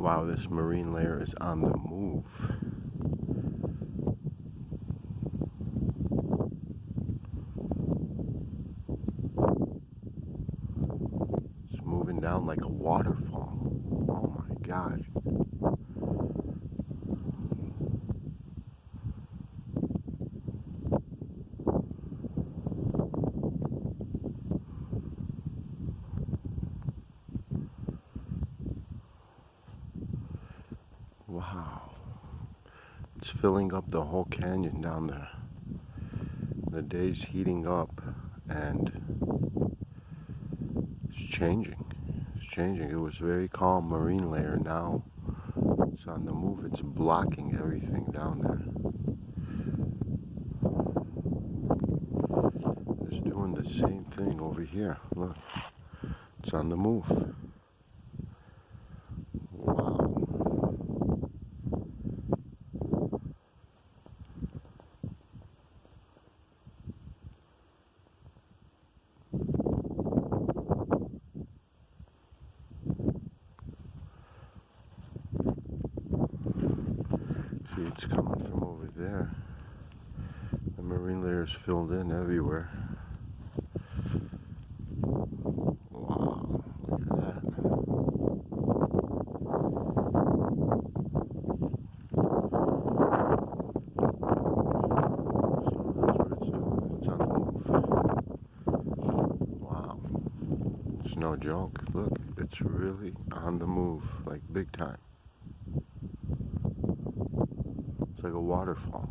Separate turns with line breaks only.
Wow, this marine layer is on the move. It's moving down like a waterfall. Oh my gosh. Wow. It's filling up the whole canyon down there. The day's heating up and it's changing. It's changing. It was very calm marine layer. Now it's on the move. It's blocking everything down there. It's doing the same thing over here. Look. It's on the move. Wow. See, it's coming from over there. The marine layer is filled in everywhere. Wow, look at that. It's on the move. Wow. It's no joke. Look, it's really on the move, like big time. It's like a waterfall.